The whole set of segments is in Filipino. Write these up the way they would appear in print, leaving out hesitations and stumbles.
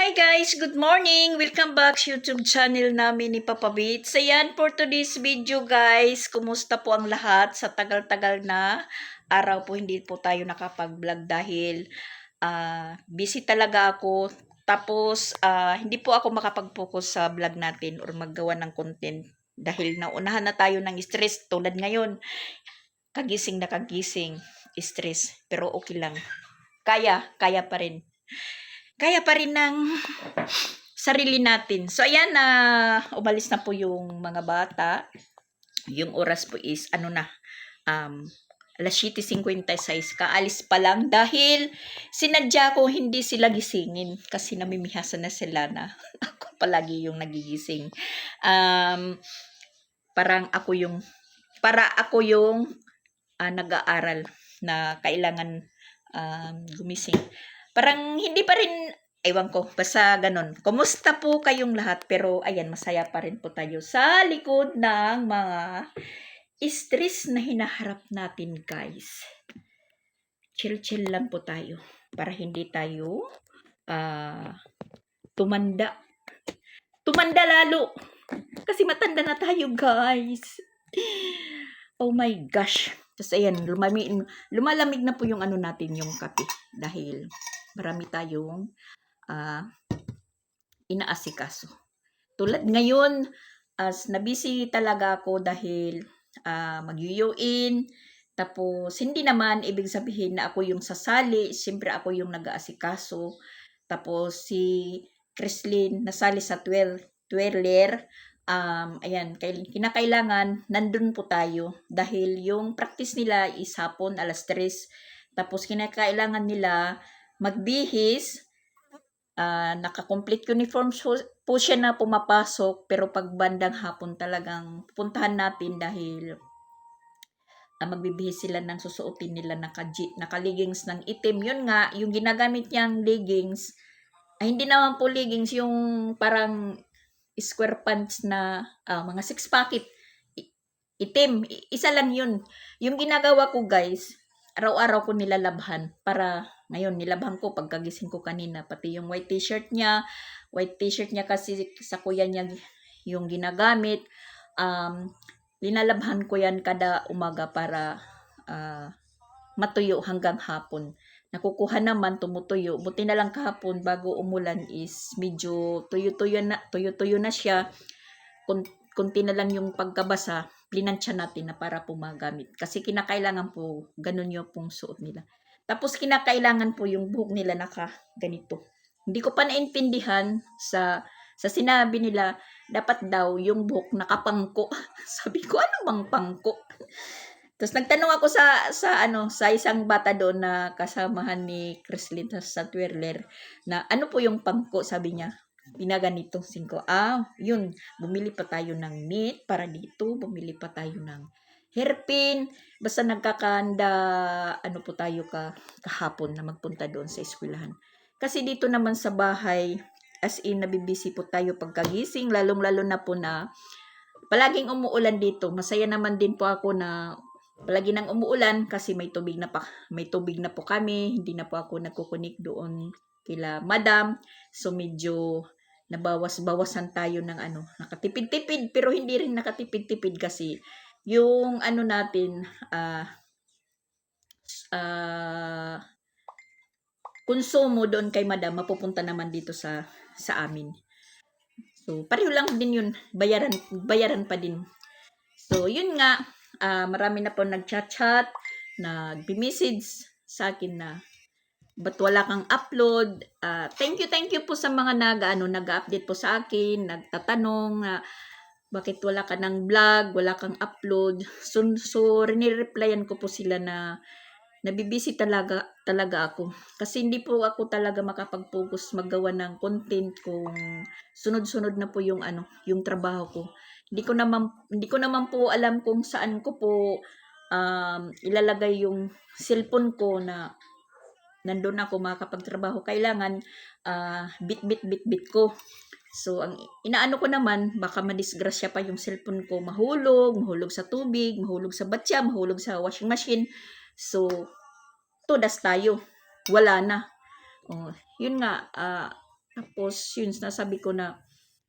Hi guys! Good morning! Welcome back sa YouTube channel namin ni Papa Beats. Ayan, for today's video guys, kumusta po ang lahat? Sa tagal-tagal na araw po hindi po tayo nakapag-vlog dahil busy talaga ako. Tapos, hindi po ako makapag-focus sa vlog natin or maggawa ng content dahil naunahan na tayo ng stress tulad ngayon. Kagising na kagising, stress. Pero okay lang. Kaya pa rin. Kaya pa rin ng sarili natin. So, ayan na, umalis na po yung mga bata. Yung oras po is, alas 7:56. Kaalis pa lang dahil sinadya ko hindi sila gisingin kasi namimihasan na sila na ako palagi yung nagigising. Para ako yung nag-aaral na kailangan gumising. Parang hindi pa rin, ewan ko, basta ganun. Kumusta po kayong lahat? Pero ayan, masaya pa rin po tayo sa likod ng mga stress na hinaharap natin, guys. Chill-chill lang po tayo para hindi tayo tumanda. Tumanda lalo. Kasi matanda na tayo, guys. Oh my gosh. Tapos ayan, lumalamig na po yung natin, yung kape. Dahil marami tayong inaasikaso. Tulad ngayon, as nabisi talaga ako dahil mag-UUin. Tapos, hindi naman ibig sabihin na ako yung sasali. Siyempre, ako yung nag-aasikaso. Tapos, si Chrislyn nasali sa twirler. Ayan, kinakailangan nandun po tayo dahil yung practice nila is hapon alas 3. Tapos kinakailangan nila magbihis, naka-complete uniform po siya na pumapasok, pero pag bandang hapon talagang puntahan natin dahil magbibihis sila ng susuotin nila naka-leggings ng itim. Yun nga, yung ginagamit niyang leggings, hindi naman po leggings, yung parang square pants na mga 6 pocket itim. Isa lang yun. Yung ginagawa ko guys, araw-araw ko nilalabhan para ngayon nilabhan ko pagkagising ko kanina, pati yung white t-shirt niya kasi sa kuya niya yung ginagamit. Linalabhan ko yan kada umaga para matuyo hanggang hapon. Nakukuha naman, tumutuyo. Buti na lang kahapon bago umulan is medyo tuyo-tuyo na siya. Kunti na lang yung pagkabasa, plinansya natin na para po magamit. Kasi kinakailangan po, ganun yung pong suot nila. Tapos kinakailangan po yung buhok nila ganito. Hindi ko pa naintindihan sa sinabi nila, dapat daw yung buhok nakapangko. Sabi ko, ano bang pangko? Tapos nagtanong ako sa isang bata doon na kasamahan ni Chrislyn sa twirler na ano po yung pangko, sabi niya. Pinaganito, singko. Yun, bumili pa tayo ng knit para dito, bumili pa tayo ng hairpin, basta nagkakanda, po tayo kahapon na magpunta doon sa eskwelahan. Kasi dito naman sa bahay, as in, nabibisi po tayo pagkagising, lalong-lalo na po na palaging umuulan dito. Masaya naman din po ako na palagi nang umuulan kasi may tubig na po kami, hindi na po ako nagkukunik doon kila madam. So medyo nabawas-bawasan tayo ng nakatipid-tipid, pero hindi rin nakatipid-tipid kasi yung natin konsumo doon kay madam mapupunta naman dito sa amin. So pareho lang din yun, bayaran pa din. So yun nga, marami na po nagchat-chat, nagbi-message sa akin na ba't wala kang upload. Thank you po sa mga nag-update po sa akin, nagtatanong bakit wala ka ng vlog, wala kang upload. So rini-replyan ko po sila na nabibisi talaga ako. Kasi hindi po ako talaga makapag-focus maggawa ng content kung sunod-sunod na po yung yung trabaho ko. Hindi ko naman po alam kung saan ko po ilalagay yung cellphone ko na nandun ako makakapagtrabaho. Kailangan bit ko. So, ang inaano ko naman, baka madisgrasya pa yung cellphone ko, mahulog sa tubig, mahulog sa batya, mahulog sa washing machine. So, tudas tayo. Wala na. Yun nga, Tapos, yun, nasabi ko na,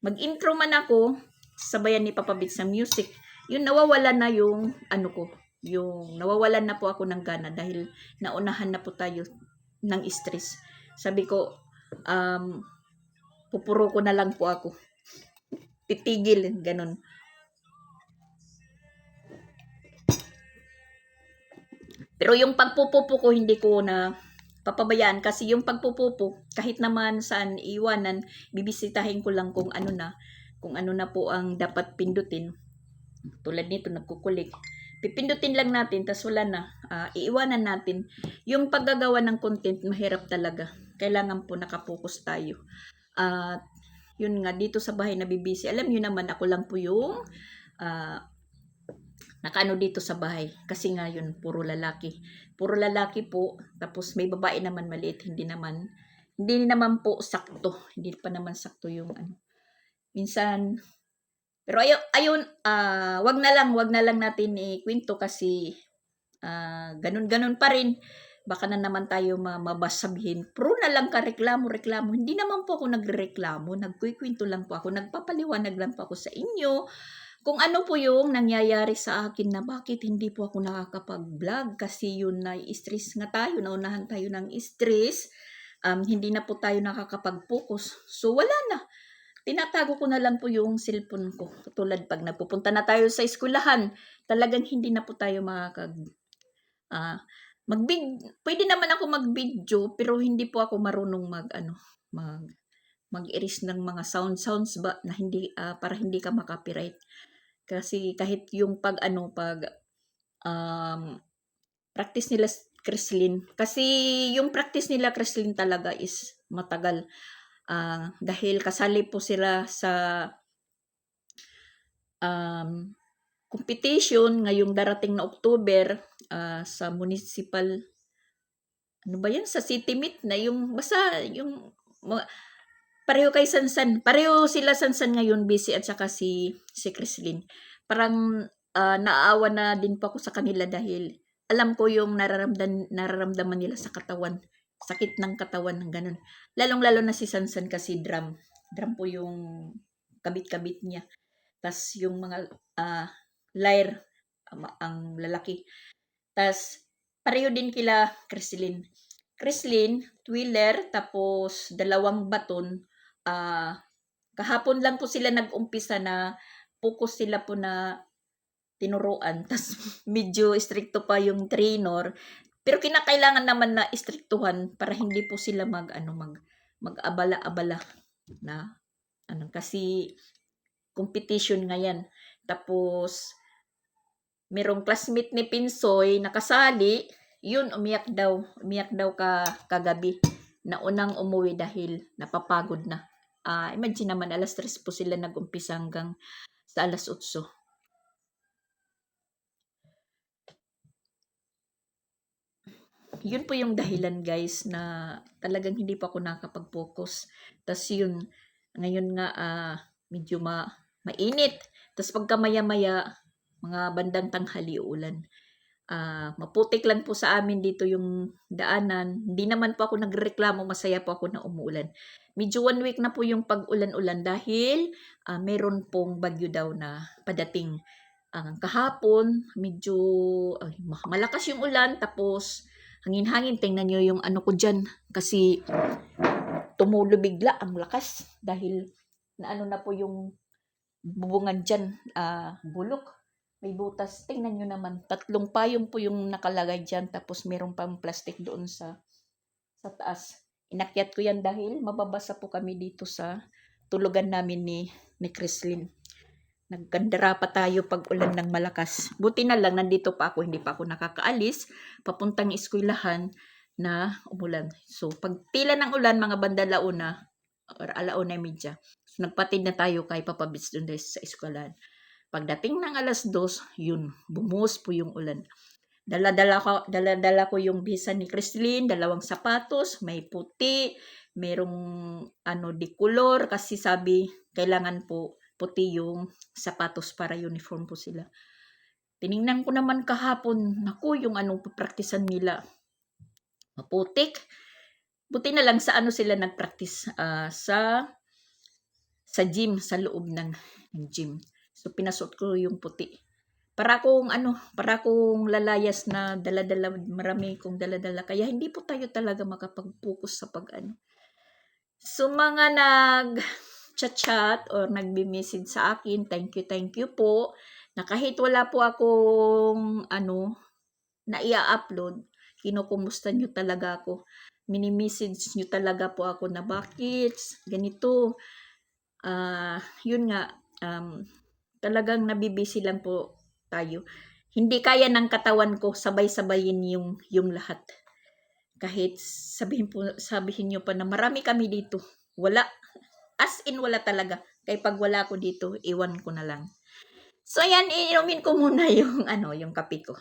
mag-intro man ako, sabayan ni Papa Beats sa music. Yun, nawawalan na yung, ano ko, yung, nawawalan na po ako ng gana dahil naunahan na po tayo ng stress. Sabi ko, pupuro ko na lang po ako. Titigil, ganun. Pero yung pagpupupo ko, hindi ko na papabayaan kasi yung pagpupupo, kahit naman saan iwanan, bibisitahin ko lang kung ano na po ang dapat pindutin. Tulad nito, nagkukulik. Pipindutin lang natin, tas wala na. Iiwanan natin. Yung paggagawa ng content, mahirap talaga. Kailangan po nakapokus tayo. At yun nga, dito sa bahay nabibisi. Alam nyo naman, ako lang po yung nakaano dito sa bahay. Kasi nga yun, puro lalaki. Puro lalaki po. Tapos may babae naman maliit. Hindi naman po sakto. Hindi pa naman sakto yung ano. Minsan, pero ayun, wag na lang natin ikwento kasi ganun pa rin. Baka na naman tayo mabasabihin. Pro na lang ka, reklamo. Hindi naman po ako nagreklamo. Nagkukwento lang po ako. Nagpapaliwanag lang po ako sa inyo. Kung ano po yung nangyayari sa akin na bakit hindi po ako nakakapag-vlog. Kasi yun na stress nga tayo. Naunahan tayo ng stress. Hindi na po tayo nakakapag-focus. So wala na. Tinatago ko na lang po yung cellphone ko. Tulad pag nagpupunta na tayo sa eskwelahan, talagang hindi na po tayo pwede naman ako mag-video, pero hindi po ako marunong mag-erase ng mga sounds ba na hindi, para hindi ka makopyright. Kasi kahit yung practice nila Kreslin, kasi yung practice nila Kreslin talaga is matagal. Dahil kasali po sila sa competition ngayong darating na October sa municipal, ano ba yan, sa city meet na yung, basta yung, pareho sila Sansan ngayon, busy at saka si Kreslin. Parang naaawa na din po ako sa kanila dahil alam ko yung nararamdaman nila sa katawan. Sakit ng katawan ng ganun. Lalong-lalo na si Sansan kasi drum. Drum po yung kabit-kabit niya. Tas yung mga lyre, ang lalaki. Tas pareho din kila Kreslin, twiller, tapos dalawang baton. Kahapon lang po sila nag-umpisa na focus sila po na tinuruan. Tas medyo stricto pa yung trainer. Pero kinakailangan naman na istriktuhan para hindi po sila mag-abala-abala na kasi competition nga yan. Tapos merong classmate ni Pinsoy nakasali, yun umiyak daw kagabi. Naunang umuwi dahil napapagod na. Imagine naman, alas 3 po sila nag-umpisa hanggang sa alas 8. Yun po yung dahilan guys na talagang hindi pa ako nakapag-focus. Tapos yun, ngayon nga medyo mainit. Tapos pagka maya-maya, mga bandang tanghali ulan. Maputik lang po sa amin dito yung daanan. Hindi naman po ako nagreklamo, masaya po ako na umuulan. Medyo 1 week na po yung pag-ulan-ulan dahil meron pong bagyo daw na padating. Kahapon, medyo malakas yung ulan, tapos hangin-hangin. Tingnan nyo yung ano ko dyan. Kasi tumulo bigla, ang lakas. Dahil na po yung bubungan dyan, bulok. May butas. Tingnan nyo naman. 3 payong po yung nakalagay dyan. Tapos meron pang plastic doon sa taas. Inakyat ko yan dahil mababasa po kami dito sa tulugan namin ni Kreslin. Nagkandara pa tayo pag ulan ng malakas. Buti na lang, nandito pa ako, hindi pa ako nakakaalis. Papuntang eskwelahan na umulan. So, pag tila ng ulan, mga banda launa, or alauna media, so, nagpatid na tayo kay Papa Beats doon sa eskwelahan. Pagdating ng alas 2, yun, bumuhos po yung ulan. Dala ko yung bisa ni Kreslin, 2 sapatos, may puti, merong di color, kasi sabi, kailangan po puti yung sapatos para uniform po sila. Tiningnan ko naman kahapon, naku, yung anong papraktisan nila, maputik. Buti na lang sa ano sila nag-practice, sa gym, sa loob ng gym. So, pinasuot ko yung puti. Para akong lalayas na dala-dala, marami kong dala-dala. Kaya hindi po tayo talaga makapag-focus sa pag-ano. So, mga nag-chat or nagbi-message sa akin, thank you po. Na kahit wala po akong na i-upload, kinukumusta nyo talaga ako. Mini-message nyo talaga po ako na bakit ganito. Yun nga, talagang nabibisi lang po tayo. Hindi kaya ng katawan ko sabay-sabayin yung lahat. Kahit sabihin nyo pa na marami kami dito. Wala. As in wala talaga. Kaya pag wala ko dito, iwan ko na lang. So yan, inumin ko muna yung yung kape ko.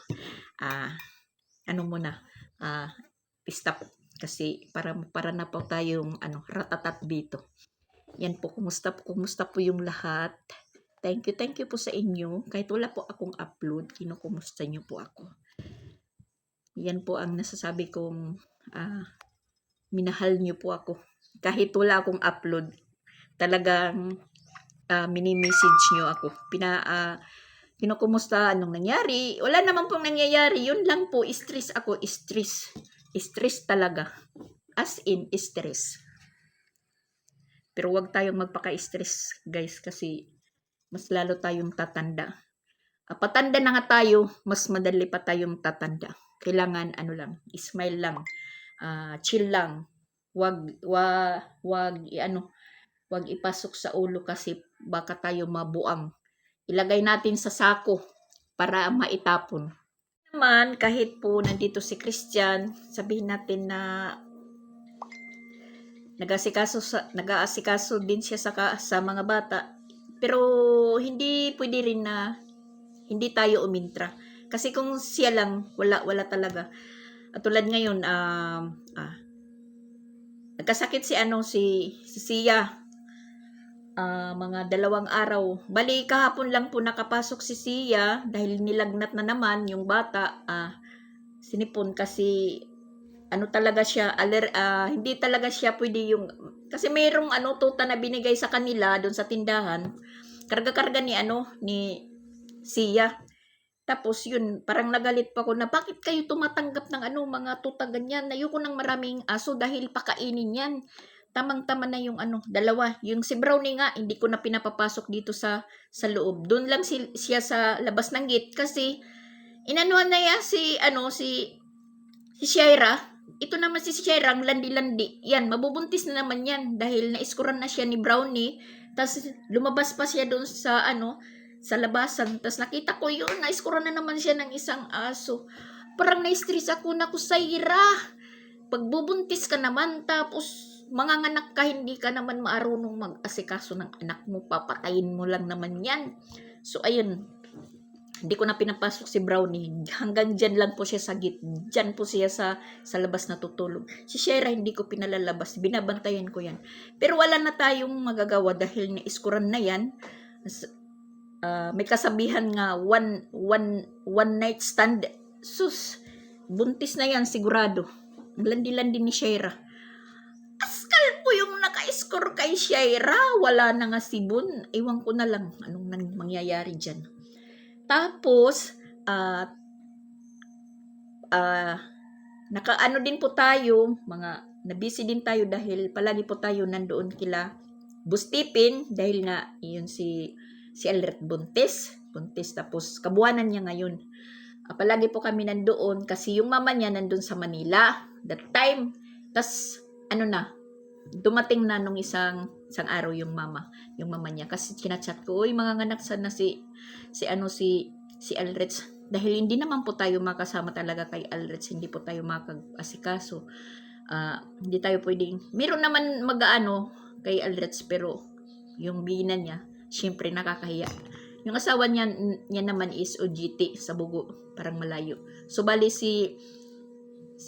Stop kasi para na po tayong ratatat dito. Yan po, kumusta po yung lahat. Thank you po sa inyo. Kahit wala po akong upload, kinukumusta nyo po ako. Yan po ang nasasabi kong minahal nyo po ako. Kahit wala akong upload, talagang mini-message nyo ako. Kinukumusta, anong nangyari? Wala naman pong nangyayari. Yun lang po, stress ako. Stress talaga. As in, stress. Pero wag tayong magpaka-stress, guys, kasi mas lalo tayong tatanda. Patanda na nga tayo, mas madali pa tayong tatanda. Kailangan smile lang. Chill lang. Wag ipasok sa ulo kasi baka tayo mabuang. Ilagay natin sa sako para maitapon. Naman, kahit po nandito si Christian, sabihin natin na nag-aasikaso din siya sa mga bata. Pero hindi pwede rin na hindi tayo umintra. Kasi kung siya lang, wala talaga. At tulad ngayon, nagkasakit si Sia. Mga 2 araw. Bali, kahapon lang po nakapasok si Sia dahil nilagnat na naman yung bata. Sinipon kasi talaga siya, hindi talaga siya pwede kasi mayroong tuta na binigay sa kanila doon sa tindahan. Karga-karga ni Sia. Tapos yun, parang nagalit pa ko na bakit kayo tumatanggap ng mga tuta ganyan? Ayoko ng maraming aso dahil pakainin yan. Tamang-tama na yung 2. Yung si Brownie nga, hindi ko na pinapapasok dito sa loob. Doon lang siya sa labas ng gate kasi inanuhan na yan si Shaira. Ito naman si Shaira, ang landi-landi. Yan, mabubuntis na naman yan dahil naiskuran na siya ni Brownie. Tapos lumabas pa siya doon sa labasan. Tapos nakita ko yun, naiskuran na naman siya ng isang aso. Parang na-stress ako na Shaira. Pagbubuntis ka naman, tapos manganganak ka, hindi ka naman maarunong mag-asikaso ng anak mo, papatayin mo lang naman yan. So ayun, hindi ko na pinapasok si Brownie. Hanggang dyan lang po siya sa gate. Dyan po siya sa labas natutulog. Si Shaira hindi ko pinalalabas. Binabantayan ko yan. Pero wala na tayong magagawa dahil naiskuran na yan. May kasabihan nga, one night stand. Sus, buntis na yan sigurado. Landi-landi ni Shaira. Askal po yung naka-score kay Shaira. Wala na nga si Bun. Ewan ko na lang anong mangyayari dyan. Tapos, nakaano din po tayo, nabisi din tayo dahil palagi po tayo nandoon kila Bustipin dahil nga yun si Alret buntis, tapos kabuanan niya ngayon. Palagi po kami nandoon kasi yung mama niya nandun sa Manila that time. Tas dumating na nung isang araw yung mama niya kasi kinachat ko, "Uy, mga nganak sana si Alrets." Dahil hindi naman po tayo makasama talaga kay Alrets, hindi po tayo makag-asikaso. Hindi tayo pwedeng, meron naman mag-aano kay Alrets pero yung bina niya, syempre nakakahiya. Yung asawa niya naman is OJT sa Bugo, parang malayo. So bali si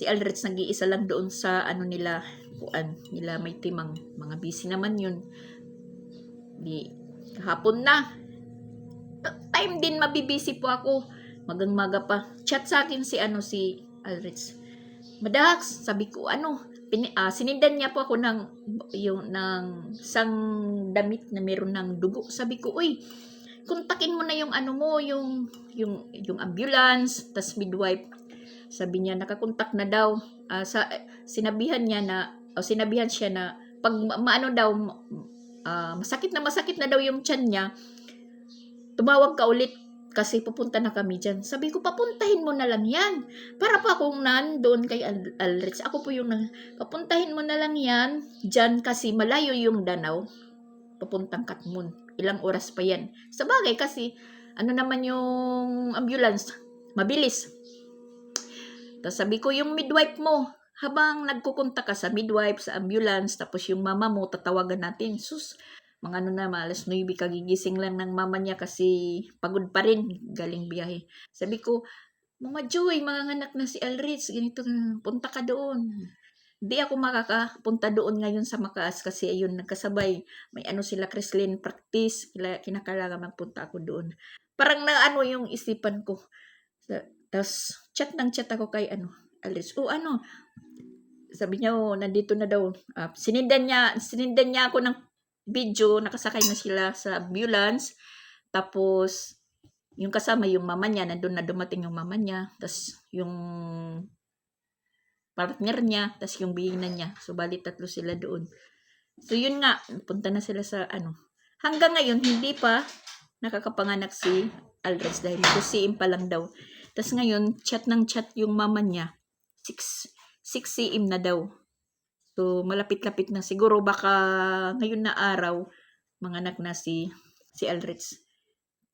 Alrets nag-iisa lang doon sa nila may timang, mga busy naman yun. Di kahapon na. Time din mabibisi po ako. Magang-maga pa. Chat sa akin si Alrets. "Madax," sabi ko, Sinindan niya po ako ng isang damit na meron ng dugo. Sabi ko, uy, kontakin mo na yung ano mo, yung ambulance, tas midwife. Sabi niya, nakakontak na daw. Sinabihan siya na, pag maano daw, masakit na daw yung tiyan niya, tumawag ka ulit kasi pupunta na kami dyan. Sabi ko, papuntahin mo na lang yan. Para pa akong nandun kay Alrich. Ako po yung papuntahin mo na lang yan dyan kasi malayo yung Danau. Papuntang Katmon. Ilang oras pa yan. Sa bagay kasi, ano naman yung ambulance? Mabilis. Tapos sabi ko, yung midwife mo, habang nagkukunta ka sa midwife, sa ambulance, tapos yung mama mo, tatawagan natin. Sus, mga ano na, alas 9, kagigising lang ng mama niya kasi pagod pa rin, galing biyahe. Sabi ko, Mama Joy, mga anak na si Alrich, ganito, punta ka doon. Hindi ako makakapunta doon ngayon sa Makaas kasi ayun, nagkasabay. May ano sila, Chrislyn, practice, kinakailangan magpunta ako doon. Parang na ano yung isipan ko. Tapos, chat ako kay Alrich. Sabi niya, nandito na daw. Sinindan niya ako ng video, nakasakay na sila sa ambulance. Tapos, yung kasama yung mama niya, nandun na dumating yung mama niya. Tapos, yung partner niya, tapos yung bihinan niya. So, bali 3 sila doon. So, yun nga, punta na sila sa Hanggang ngayon, hindi pa nakakapanganak si Alrich dahil kusiin pa lang daw. Tapos ngayon, chat yung mama niya. 6 cm na daw. So, malapit-lapit na. Siguro baka ngayon na araw, manganak na si Alrich.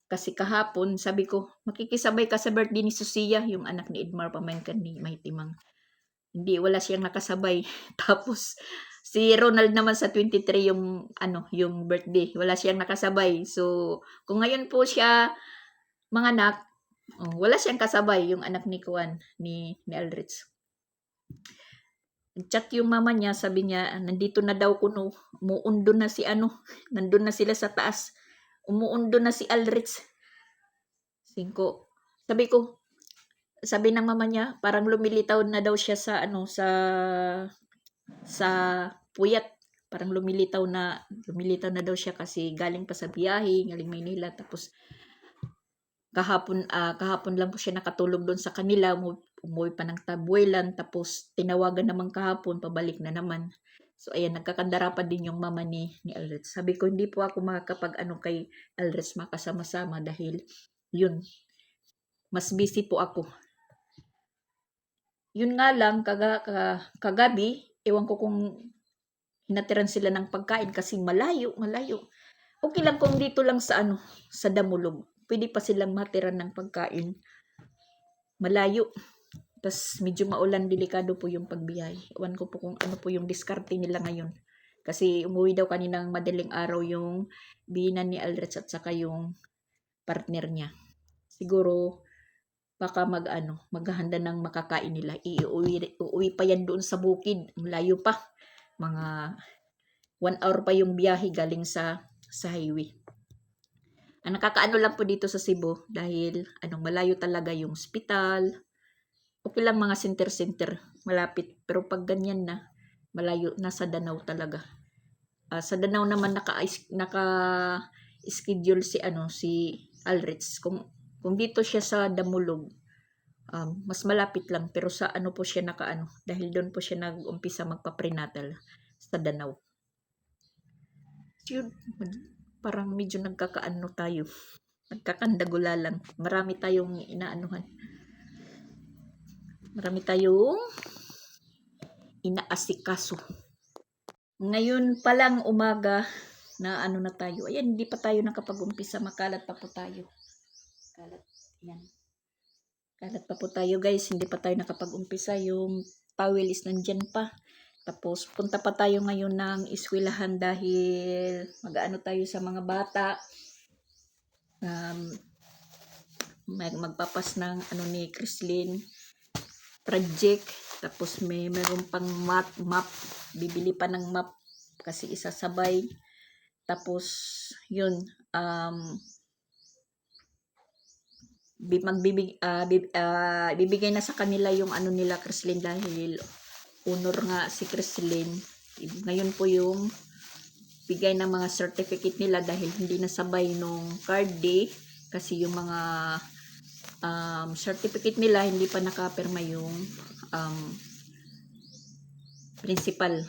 Kasi kahapon, sabi ko, makikisabay ka sa birthday ni Susia, yung anak ni Edmar, pamangkin ni Maitimang. Hindi, wala siyang nakasabay. Tapos, si Ronald naman sa 23 yung birthday. Wala siyang nakasabay. So, kung ngayon po siya manganak, wala siyang kasabay, yung anak ni Kuan, ni Alrich. Chat yung mama niya, sabi niya, nandito na daw kuno, umuundo na si nandun na sila sa taas. Umuundo na si Alrich. 5. Sabi ng mama niya, parang lumilitaw na daw siya sa puyat. Parang lumilitaw na daw siya kasi galing pa sa biyahe, galing Maynila. Tapos, kahapon lang po siya nakatulog doon sa kanila, umuwi pa ng Tabuelan, tapos tinawagan naman kahapon, pabalik na naman. So, ayan, nagkakandara pa din yung mama ni Alrich. Sabi ko, hindi po ako makakapag kay Alrich makasama-sama dahil, yun, mas busy po ako. Yun nga lang, kagabi, ewan ko kung hinatiran sila ng pagkain kasi malayo. Okay lang kung dito lang sa Damulog. Pwede pa silang matiran ng pagkain. Malayo. Tapos medyo maulan, delikado po yung pagbiyahe. Ewan ko po kung ano po yung diskarte nila ngayon. Kasi umuwi daw kaninang madaling araw yung binan ni Alrich at saka yung partner niya. Siguro, baka maghahanda ng makakain nila. Uuwi pa yan doon sa bukid. Malayo pa. Mga 1 hour pa yung biyahe galing sa highway. Ang nakakaano lang po dito sa Cebu dahil malayo talaga yung hospital. Okay lang mga center malapit, pero pag ganyan na malayo, nasa Danau talaga. Sa Danau naman naka-schedule si Alrich. Kung dito siya sa Damulog, mas malapit lang, pero sa po siya dahil doon po siya nag-umpisa magpa-prenatal sa Danau. Yun, parang medyo nagkakaano tayo. Nagkakandagula lang. Marami tayong inaanuhan. Marami tayong inaasikaso. Ngayon pa lang umaga na na tayo. Ayan, hindi pa tayo nakapag-umpisa. Makalat pa po tayo. Kalat. Yan. Kalat pa po tayo, guys. Hindi pa tayo nakapag-umpisa. Yung towel is nandyan pa. Tapos, punta pa tayo ngayon ng eskwelahan dahil tayo sa mga bata. Magpapas ng ni Chrislyn project. Tapos, mayroon pang map. Bibili pa ng map kasi isasabay. Tapos, yun, bibigay na sa kanila yung nila Chrislyn dahil honor nga si Crislin. Ngayon po yung bigay ng mga certificate nila dahil hindi nasabay nung card day kasi yung mga certificate nila hindi pa nakapirma yung principal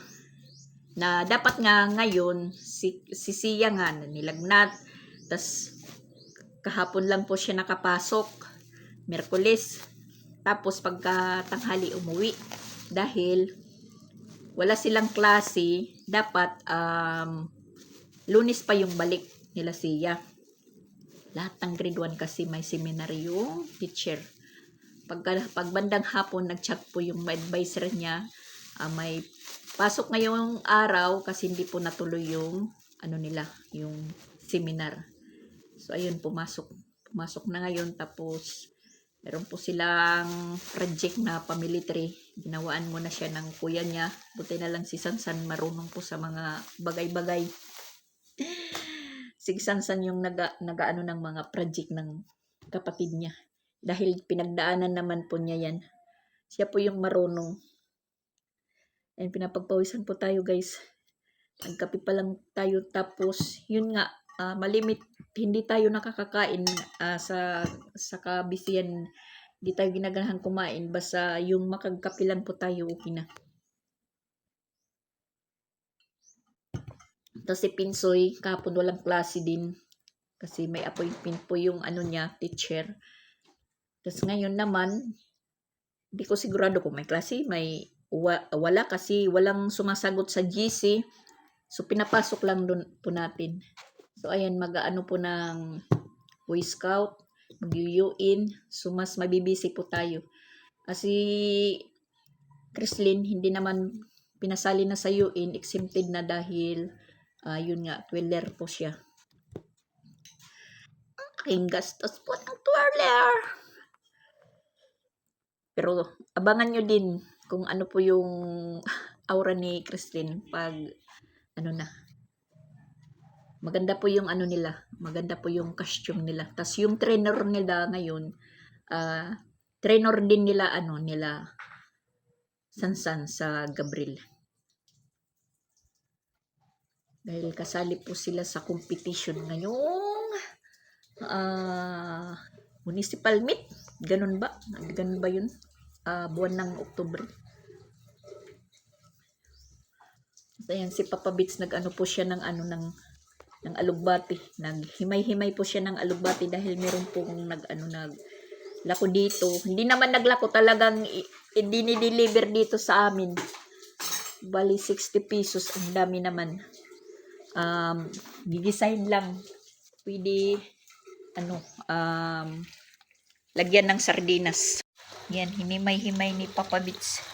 na dapat nga ngayon si Sia nga nilagnat, tas kahapon lang po siya nakapasok, Miyerkules, tapos pagka tanghali umuwi dahil wala silang klase, dapat Lunes pa yung balik nila Sia. Lahat ng grade 1 kasi may seminary yung teacher. Pag bandang hapon nag-chat po yung advisor niya, may pasok ngayong araw kasi hindi po natuloy yung nila, yung seminar. So ayun, pumasok na ngayon, tapos meron po silang project na pamilitary. Ginawaan mo na siya ng kuya niya. Buti na lang si Sansan marunong po sa mga bagay-bagay. Si Sansan yung nagaano ng mga project ng kapatid niya. Dahil pinagdaanan naman po niya yan. Siya po yung marunong. And pinapagpawisan po tayo, guys. Nagkape pa lang tayo, tapos yun nga, malimit, hindi tayo nakakakain sa kabisiyan, hindi tayo ginaganahan kumain, basta yung makagkape lang po tayo, okay na. Tapos si Pinsoy, kahapon walang klase din kasi may appointment po yung niya, teacher. Tapos ngayon naman, hindi ko sigurado kung may klase, wala kasi walang sumasagot sa GC. So pinapasok lang doon po natin. So ayan, mag-aano po ng Boy Scout, mag-UN. So mas mabibisi po tayo. Kasi Crislin, hindi naman pinasali na sa UN, exempted na dahil yun nga, twirler po siya. Aking gastos po ng twirler. Pero abangan nyo din kung ano po yung aura ni Crislin pag na. Maganda po yung nila, maganda po yung costume nila. Tas yung trainer nila ngayon, trainer din nila nila Sansan sa Gabriel. Dahil kasali po sila sa competition ngayong municipal meet. Ganun ba? Ganun ba yun? Buwan ng Oktubre. Ayan, si Papa Bits nag-ano po siya ng ng alugbati. Naghimay-himay po siya ng alugbati dahil meron pong naglako dito. Hindi naman naglako, talagang dinideliver dito sa amin. Bali 60 pesos, ang dami naman. Gigisahin lang. Pwede lagyan ng sardinas. Yan, hinimay-himay ni Papa Bits.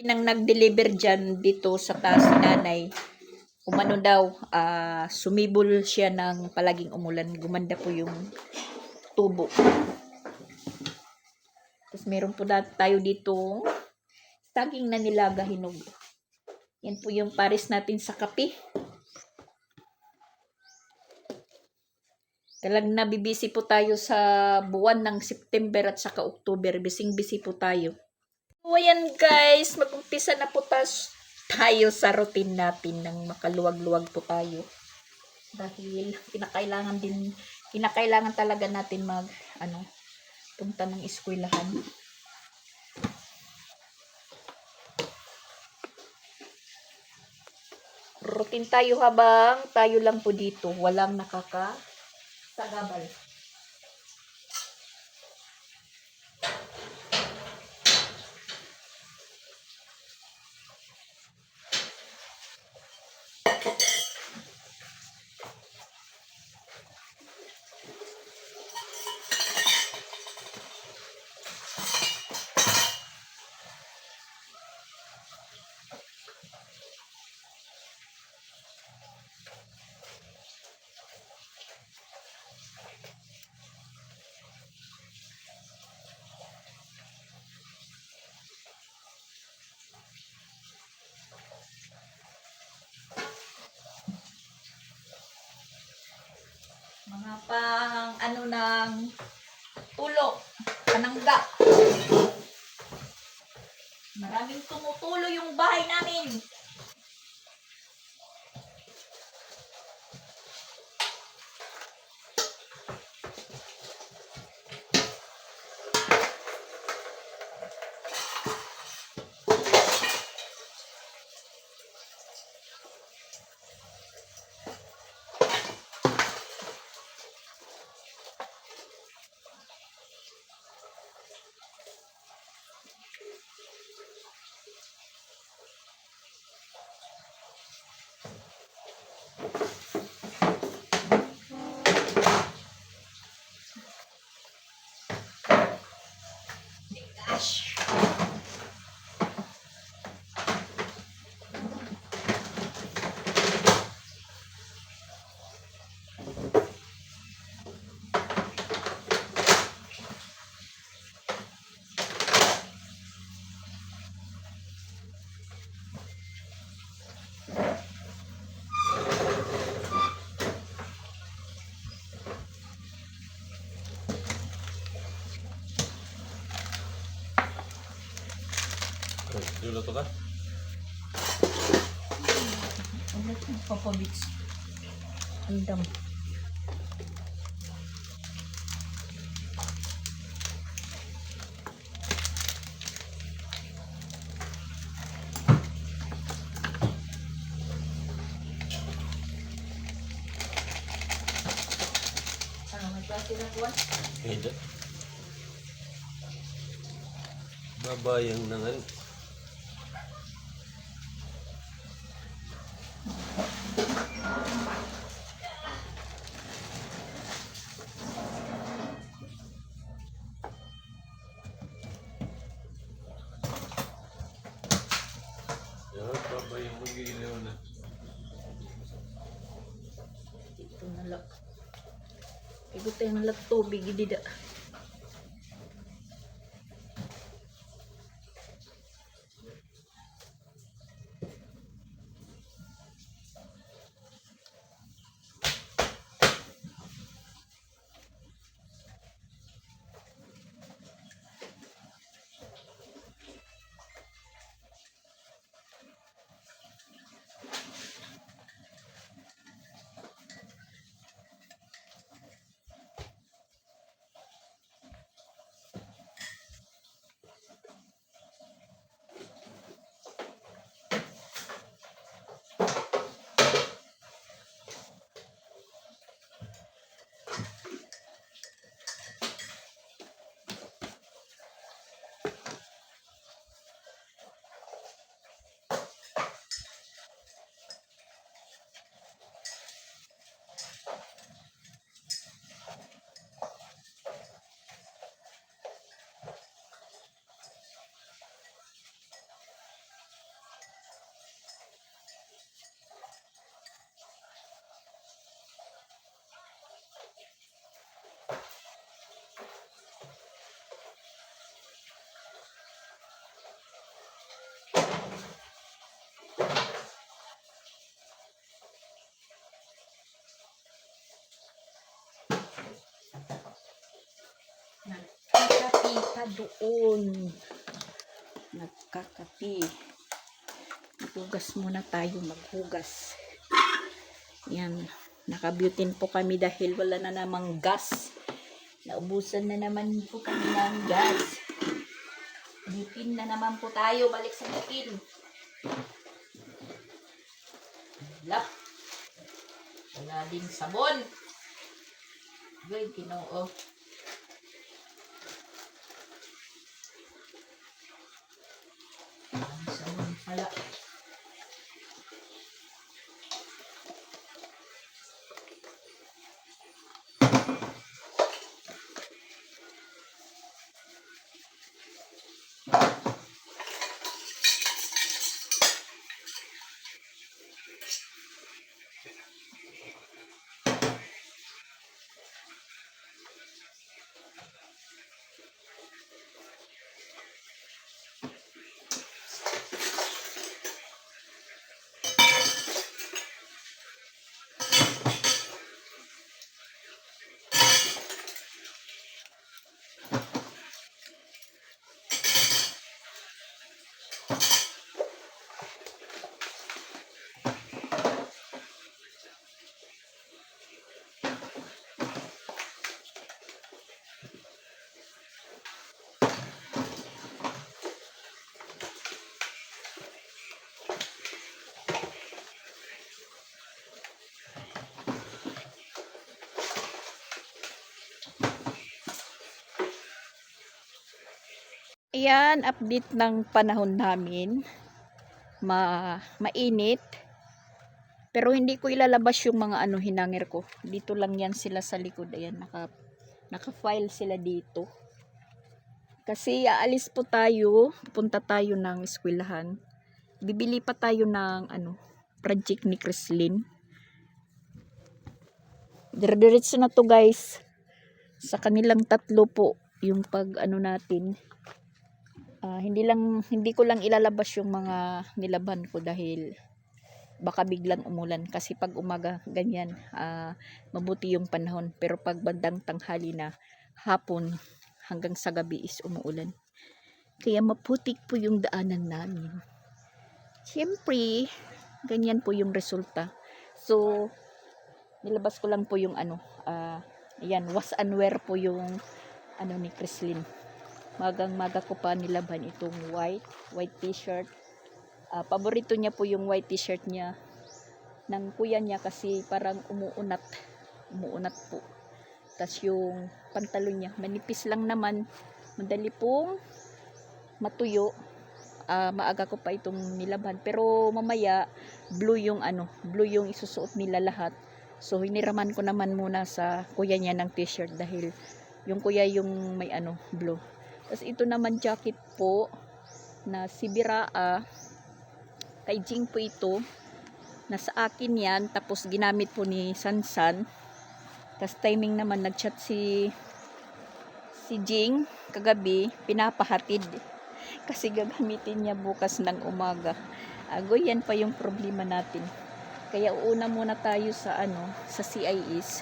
Nang nag-deliver dyan dito sa taas ni nanay, umano daw, sumibol siya ng palaging umulan. Gumanda po yung tubo. Tapos meron po tayo dito saging na nilaga hinog. Yan po yung pares natin sa kape. Talagang nabibisi po tayo sa buwan ng September at saka October. Bising-bisi po tayo. So, ayan guys, mag-umpisa na po tayo sa routine natin ng makaluwag-luwag po tayo. Dahil kinakailangan talaga natin punta ng eskwelahan. Routine tayo habang tayo lang po dito. Walang nakakasagabal. Mga pang ng tulo, panangga. Maraming tumutulo yung bahay namin. Gosh. Luluto ka? Ulit yung papabits. Andam. Ano, may klase na kuwan? Hindi. Babayang na nga. Yan, babayang mag-iilaw na. Ito na lang. Igot tayo na lang tubig. Dida. Nagkakapi ka doon. Nagkakapi. Maghugas muna tayo. Maghugas. Yan. Nakabutin po kami dahil wala na namang gas. Naubusan na naman po kami ng gas. Butin na naman po tayo. Balik sa butin. Wala. Wala din sabon. Good, Ginoo. Sabon pala. Ayan, update ng panahon namin. Mainit. Pero hindi ko ilalabas yung mga hinangir ko. Dito lang yan sila sa likod. Ayan, naka-file sila dito. Kasi aalis po tayo. Punta tayo ng eskwelahan. Bibili pa tayo ng project ni Chrislyn. Dire-diretso na to guys. Sa kanilang tatlo po yung pag natin. Hindi ko lang ilalabas yung mga nilaban ko dahil baka biglang umulan kasi pag umaga ganyan mabuti yung panahon, pero pag bandang tanghali na hapon hanggang sa gabi is umuulan, kaya maputik po yung daanan namin. Siyempre ganyan po yung resulta. So nilabas ko lang po yung ayan, wash and wear po yung ni Chrislyn. Magang maga ko pa nilaban itong white t-shirt. Paborito niya po yung white t-shirt niya ng kuya niya kasi parang umuunat po. Tas yung pantalon niya manipis lang naman, madali pong matuyo. Maaga ko pa itong nilaban, pero mamaya blue yung isusuot nila lahat. So hiniraman ko naman muna sa kuya niya ng t-shirt dahil yung kuya yung may blue. Tapos ito naman jacket po na si Biraa, kay Jing po ito. Nasa akin yan, tapos ginamit po ni Sansan. Tapos timing naman nagchat si Jing kagabi, pinapahatid. Kasi gagamitin niya bukas ng umaga. Yan pa yung problema natin. Kaya uuna muna tayo sa sa CIS.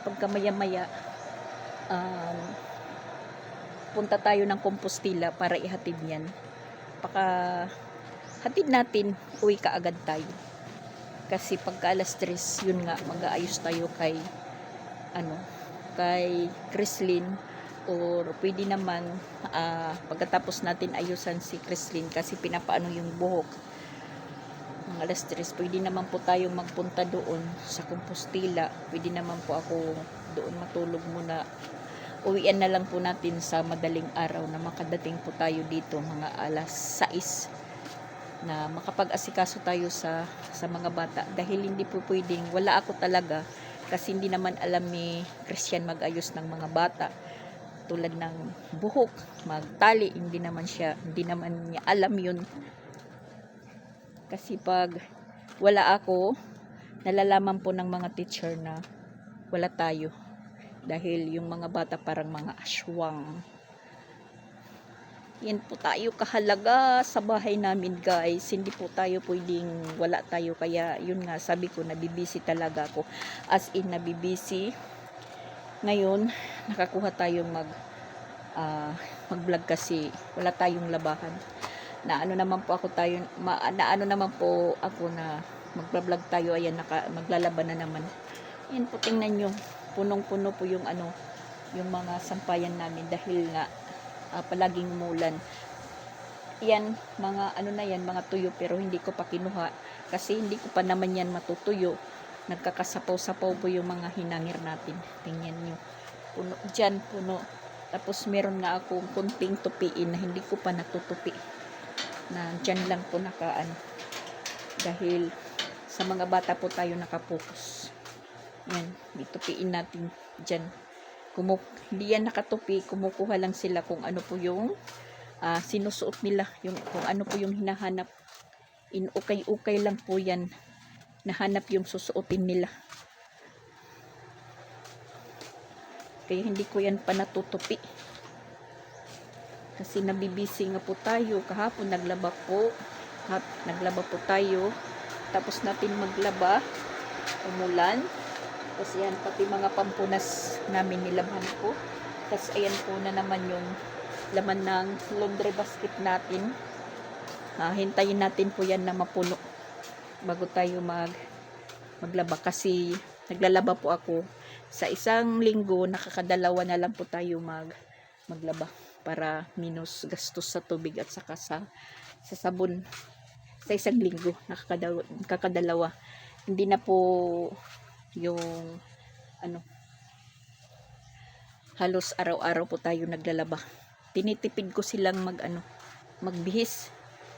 Pagka maya-maya punta tayo ng Compostela para ihatid yan. Paka hatid natin, uwi ka agad tayo. Kasi pagka alas 3, yun nga, mag-aayos tayo kay Chrislyn, or pwede naman pagkatapos natin ayusan si Chrislyn kasi pinapaano yung buhok ng alas 3, pwede naman po tayong magpunta doon sa Compostela. Pwede naman po ako doon matulog muna. Uwian na lang po natin sa madaling araw na makadating po tayo dito mga alas 6 na makapag-asikaso tayo sa mga bata, dahil hindi po pwedeng wala ako talaga, kasi hindi naman alam ni Christian mag-ayos ng mga bata tulad ng buhok, magtali, hindi naman niya alam yun. Kasi pag wala ako, nalalaman po ng mga teacher na wala tayo. Dahil yung mga bata parang mga aswang. Yan po tayo kahalaga sa bahay namin guys. Hindi po tayo pwedeng wala tayo. Kaya yun nga, sabi ko, nabibisi talaga ako. As in, nabibisi. Ngayon, nakakuha tayong mag-vlog kasi wala tayong labahan. Naano naman po ako na mag-vlog tayo. Ayan, maglalaban na naman. Yan po, tingnan nyo. Punong-puno po yung yung mga sampayan namin dahil nga palaging umulan. Yan, mga na yan, mga tuyo, pero hindi ko pa kinuha kasi hindi ko pa naman yan matutuyo. Nagkakasapaw-sapaw po yung mga hinangir natin. Tingnan nyo. Puno, dyan, puno. Tapos meron nga akong kunting tupiin na hindi ko pa natutupi. Na dyan lang po dahil sa mga bata po tayo nakapokus. Yan, itupiin natin dyan. Hindi yan nakatupi, kumukuha lang sila kung ano po yung sinusuot nila, kung ano po yung hinahanap. Inukay-ukay lang po yan, nahanap yung susuotin nila. Kaya hindi ko yan pa natutupi. Kasi nabibisi nga po tayo. Kahapon naglaba po tayo. Tapos natin maglaba, umulan. Tapos yan, pati mga pampunas namin nilabhan ko. Tapos ayan po na naman yung laman ng laundry basket natin. Hintayin natin po yan na mapuno bago tayo maglaba. Kasi naglalaba po ako. Sa isang linggo, nakakadalawa na lang po tayo maglaba para minus gastos sa tubig at saka sa sabon. Sa isang linggo, nakakadalawa. Hindi na po yung halos araw-araw po tayo naglalaba. tinitipid ko silang magbihis.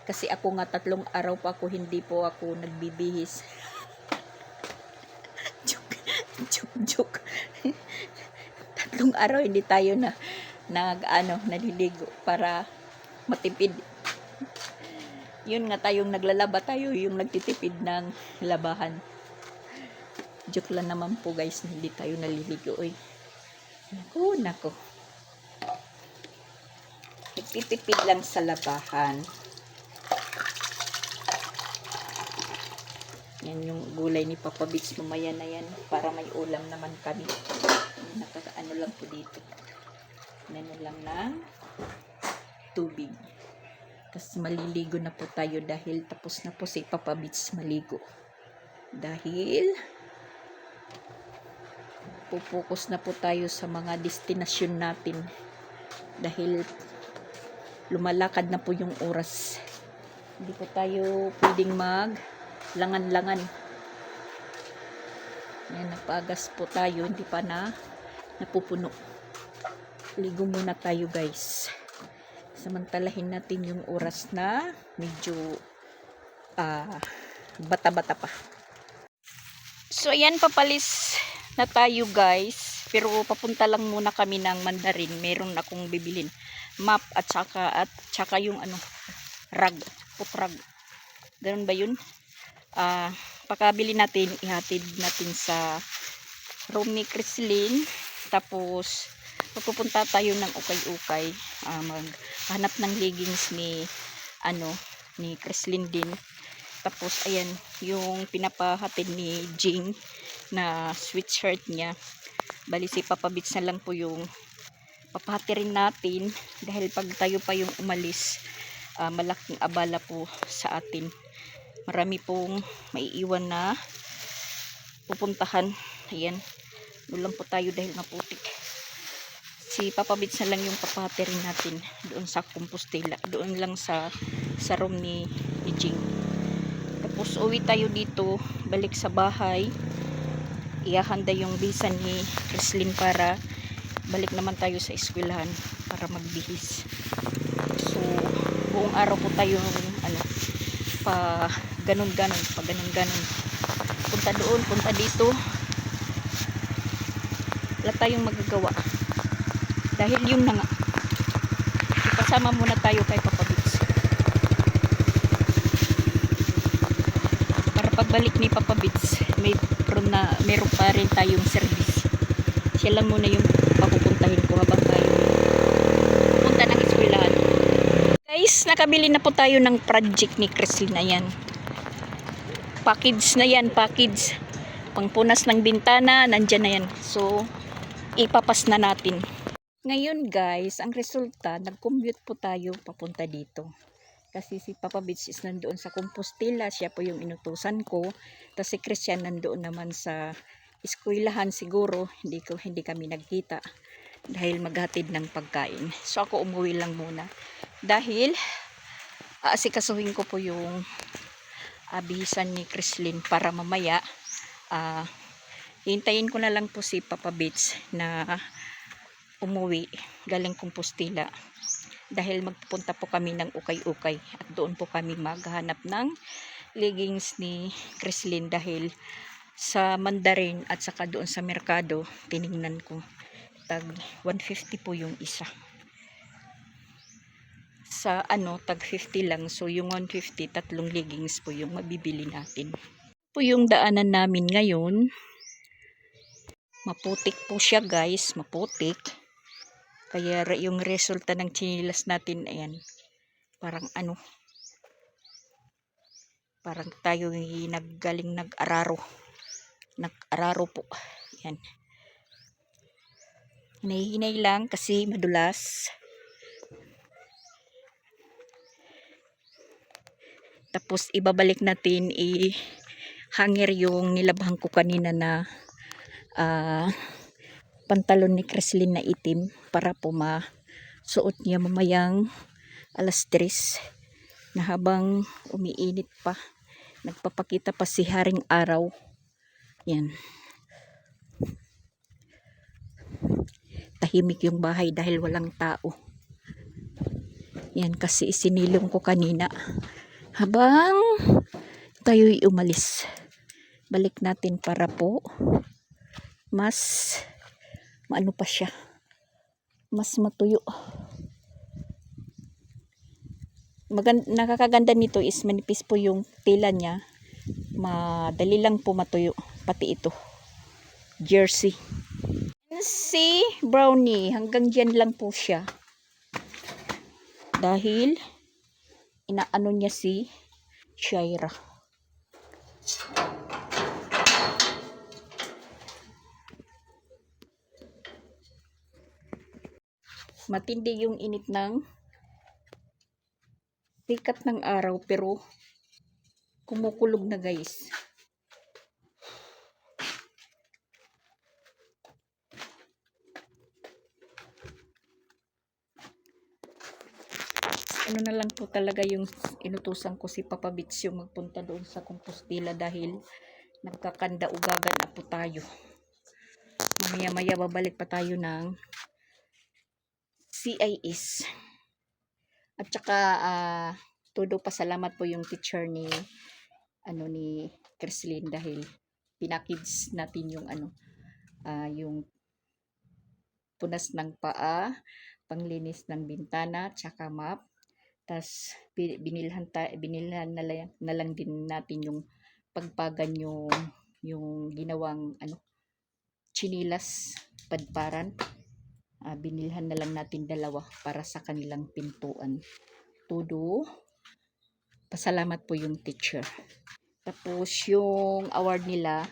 Kasi ako nga 3 araw pa ako hindi po ako nagbibihis. joke, joke. 3 araw hindi tayo naliligo para matipid. Yun nga, tayong naglalaba, tayo yung nagtitipid ng labahan. Joke lang naman po guys, na hindi tayo naliligo. Oy. Nako. Nagtitipid lang sa labahan. Yan yung gulay ni Papa Beach, mamaya na yan para may ulam naman kami. Nakakaano lang po dito. Ano lang ng tubig. Tapos maliligo na po tayo dahil tapos na po si Papa Beach maligo. Dahil pupokus na po tayo sa mga destinasyon natin. Dahil lumalakad na po yung oras. Hindi po tayo pwedeng langan-langan. Yan, napagas po tayo, hindi pa napupuno. Ligo muna tayo guys. Samantalahin natin yung oras na medyo bata-bata pa. So ayan, papalis na tayo guys. Pero papunta lang muna kami ng Mandarin. Meron akong bibilin map at saka yung putrag. Ganun ba yun? Pakabili natin, ihatid natin sa room ni Chrislyn. Tapos pupunta tayo ng ukay-ukay, maghanap ng leggings ni Chrislyn din. Tapos ayan yung pinapahatid ni Jing na sweatshirt niya. Bali si Papa Beach na lang po yung papahatirin natin dahil pag tayo pa yung umalis, malaking abala po sa atin. Marami pong maiiwan na pupuntahan. Ayan, ulam po tayo dahil maputik. Si Papa Beach na lang yung papahatirin natin doon sa Compostela, doon lang sa room ni Jing. Tapos uwi tayo dito, balik sa bahay. Ihahanda yung visa ni Chrislyn para balik naman tayo sa eskwelahan para magbihis. So buong araw po tayo pa ganun-ganon. Punta doon, punta dito. Wala tayong magagawa. Dahil yun na nga. Ipasama muna tayo kay Papa Beach. Para pagbalik ni Papa Beach, meron pa rin tayong service. Siya lang muna yung papupuntahin ko habang tayo punta ng eskwelahan. Guys, nakabili na po tayo ng project ni Chrislyn na yan. Package na yan, package. Pangpunas ng bintana, nandyan na yan. So, ipapas na natin. Ngayon guys, ang resulta, nag-commute po tayo papunta dito. Kasi si Papa Beach is nandoon sa Compostela, siya po yung inutusan ko. Tapos si Christian nandoon naman sa eskwelahan siguro, hindi kami nagkita dahil maghatid ng pagkain. So ako umuwi lang muna. Dahil asikasuhin ko po yung bihisan ni Chrislyn para mamaya hintayin ko na lang po si Papa Beach na umuwi galing Compostela dahil magpupunta po kami ng ukay-ukay at doon po kami maghanap ng leggings ni Chrislyn dahil sa Mandarin at saka doon sa merkado tiningnan ko tag 150 po yung isa, sa tag 50 lang. So yung 150, 3 leggings po yung mabibili natin. Po yung daanan namin ngayon, maputik po siya guys, maputik. Kaya yung resulta ng chinilas natin, ayan, parang parang tayo naggaling nag-araro po. Ayan, hinahinay lang kasi madulas. Tapos ibabalik natin, hanger yung nilabhan ko kanina na pantalon ni Chrislyn na itim para po masuot niya mamayang alas 3 na habang umiinit pa, nagpapakita pa si haring araw. Yan, tahimik yung bahay dahil walang tao. Yan kasi isinilong ko kanina. Habang tayo'y umalis. Balik natin para po mas maano pa siya. Mas matuyo. Nakakaganda nito is manipis po yung tela niya. Madali lang po matuyo. Pati ito. Jersey. Si Brownie. Hanggang dyan lang po siya. Dahil inaano niya si Shaira. Matindi yung init ng sikat ng araw pero kumukulog na guys. Ano na lang po talaga yung inutusan ko si Papa Bits yung magpunta doon sa Compostela dahil nagkakanda-ugagan na po tayo. Maya-maya babalik pa tayo ng CIS. At saka todo pasalamat po yung teacher ni Creslin dahil pinakids natin yung yung punas ng paa, panglinis ng bintana, tsaka map. Tas binilhan na lang din natin yung pagpagan yung ginawang chinilas padparan. Binilhan na lang natin dalawa para sa kanilang pintuan. Todo pasalamat po yung teacher. Tapos yung award nila,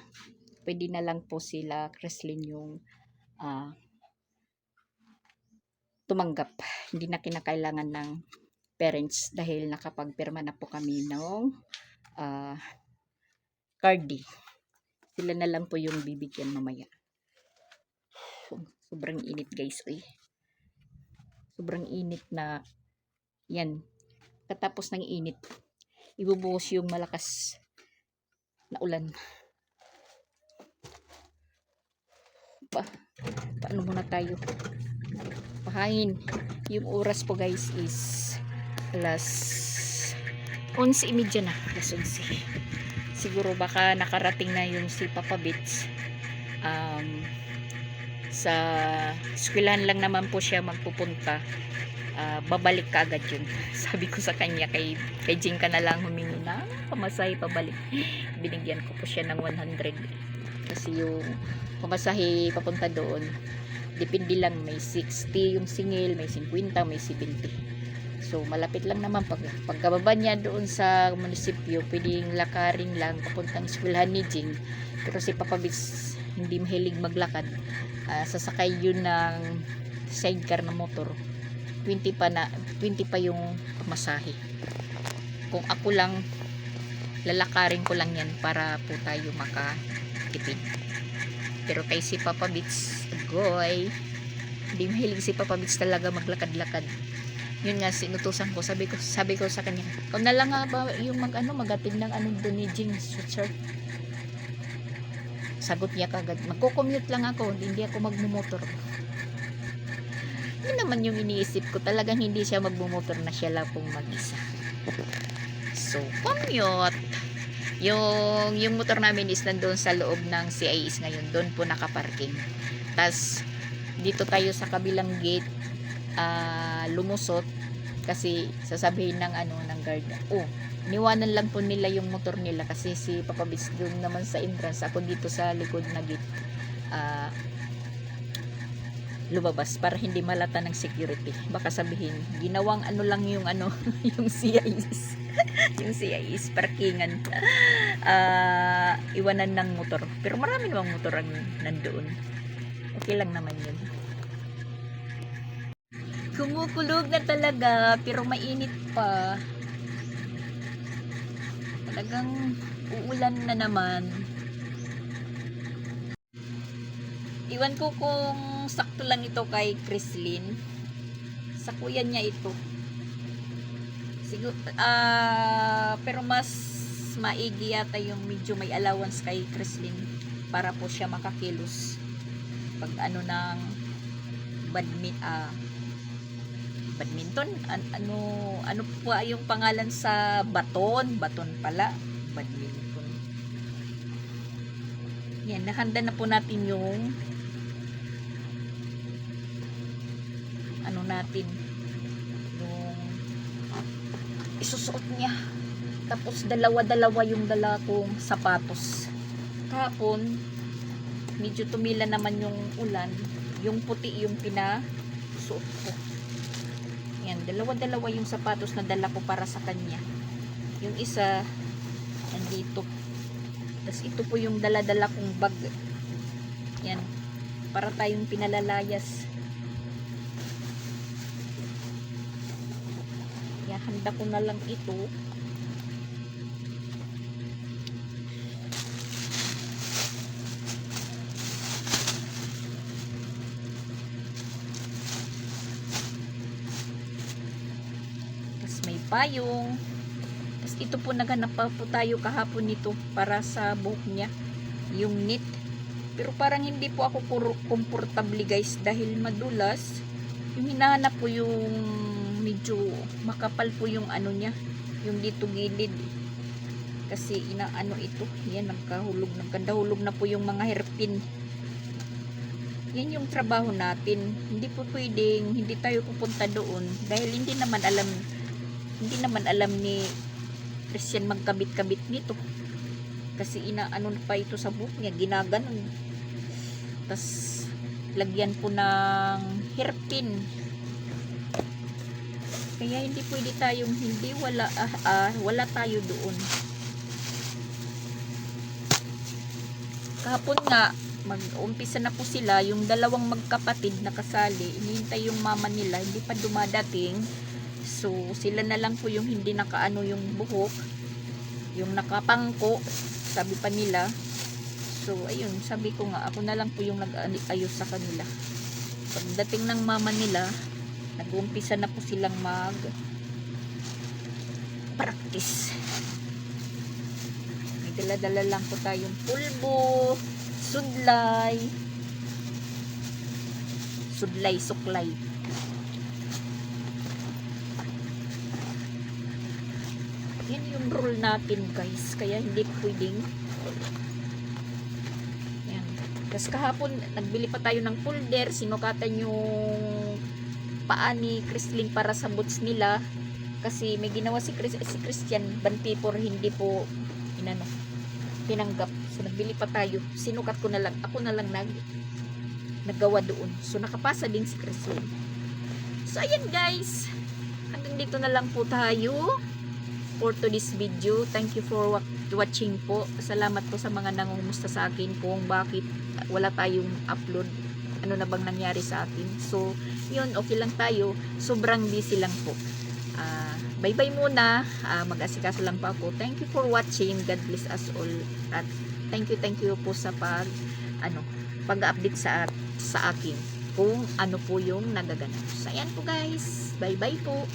pwede na lang po sila Creslin yung tumanggap. Hindi na kinakailangan ng parents dahil nakapagpirma na po kami ng cardi. Sila na lang po yung bibigyan mamaya. Sobrang init guys. Sobrang init na yan. Katapos ng init, ibubuhos yung malakas na ulan. Paano muna tayo? Pahain. Yung oras po guys is alas 11:30 na. Alas 11. Siguro baka nakarating na yung si Papa Bits. Sa eskwelahan lang naman po siya magpupunta. Babalik ka agad yun. Sabi ko sa kanya, kay Jing ka na lang humingi na pamasahe pabalik. Binigyan ko po siya ng 100. Kasi yung pamasahe papunta doon, depende lang, may 60 yung singil, may 50, may 70. So malapit lang naman pagkababa niya doon sa munisipyo, pwedeng lakaring lang papuntang eskwelahan ni Jing. Pero si Papa Bits hindi mahilig maglakad. Sasakay yun ng sidecar na motor. 20 pa yung pamasahe. Kung ako lang, lalakarin ko lang yan para po tayo makatipid. Pero kay si Papa Bits, agoy, hindi mahilig si Papa Bits talaga maglakad-lakad. Yun nga, sinutusan ko, sabi ko sa kanya, kung na lang nga ba yung magatid ng doon ni Jing Switzer. Sagot niya kagad, magko-commute lang ako, hindi ako magmumotor. Yun naman yung iniisip ko, talagang hindi siya magmumotor na, siya lang pong mag-isa. So, commute. Yung motor namin is nandoon sa loob ng CIS ngayon, doon po nakaparking. Tas dito tayo sa kabilang gate, lumusot kasi sasabihin ng ng guard, niwanan lang po nila yung motor nila kasi si Papa Bits doon naman sa entrance, ako dito sa likod na gate lumabas para hindi malata ng security. Baka sabihin ginawang lang yung yung CIS yung CIS parkingan, iwanan ng motor, pero marami namang motor ang nandoon. Okay lang naman yun. Kumukulog na talaga pero mainit pa. Talagang uulan na naman. Iwan ko kung sakto lang ito kay Creslin. Sa kuya niya ito. Siguro, pero mas maigi yata yung medyo may allowance kay Creslin para po siya makakilos pag ng Badminton? Ano po yung pangalan sa baton? Baton pala. Badminton. Yan, nahanda na po natin yung ano natin, yung isusuot niya. Tapos dalawa-dalawa yung dala kong sapatos. Kahapon, medyo tumila naman yung ulan. Yung puti yung pinasuot ko. Yan, dalawa-dalawa yung sapatos na dala ko para sa kanya. Yung isa, andito. Tapos ito po yung dala-dala kong bag. Yan, para tayong pinalalayas. Yan, handa ko na lang ito. May payong. Tapos ito po, naghanap pa po tayo kahapon nito para sa buhok niya, yung knit. Pero parang hindi po ako komportable guys dahil madulas. Yung hinahanap po yung medyo makapal po yung ano niya, yung dito gilid. Kasi inaano ito, yan, nagkandahulog na po yung mga hairpin. Yan yung trabaho natin. Hindi po pwedeng hindi tayo pupunta doon dahil hindi naman alam ni Christian magkabit-kabit nito. Kasi inaano pa ito sa buhok niya, ginaganon. Tas lagyan po ng hairpin. Kaya hindi pwede tayong wala tayo doon. Kahapon nga, mag-umpisa na po sila, yung dalawang magkapatid na kasali, hinihintay yung mama nila, hindi pa dumadating. So, sila na lang po yung hindi nakaano yung buhok, yung nakapangko, sabi pa nila. So, ayun, sabi ko nga, ako na lang po yung nag-ayos sa kanila. Pagdating ng mama nila, nag-uumpisa na po silang mag-practice. May dala-dala lang po tayong pulbo, suklay, suklay. Yan yung rule natin guys, kaya hindi pwedeng yan. Tapos kahapon nagbili pa tayo ng folder, sinukatan yung paa ni Christine para sa boots nila kasi may ginawa si Christian band-paper, hindi po tinanggap. So nagbili pa tayo, sinukat ko na lang, ako na lang naggawa doon. So nakapasa din si Christine. So ayan guys, hanggang dito na lang po tayo for today's video. Thank you for watching po. Salamat po sa mga nangungumusta sa akin kung bakit wala tayong upload, ano na bang nangyari sa atin. So yun, okay lang tayo, sobrang busy lang po. Bye bye muna, mag-asikaso lang po ako. Thank you for watching. God bless us all. At thank you po sa pag-update sa akin kung ano po yung nagaganap. So ayan po guys, bye bye po.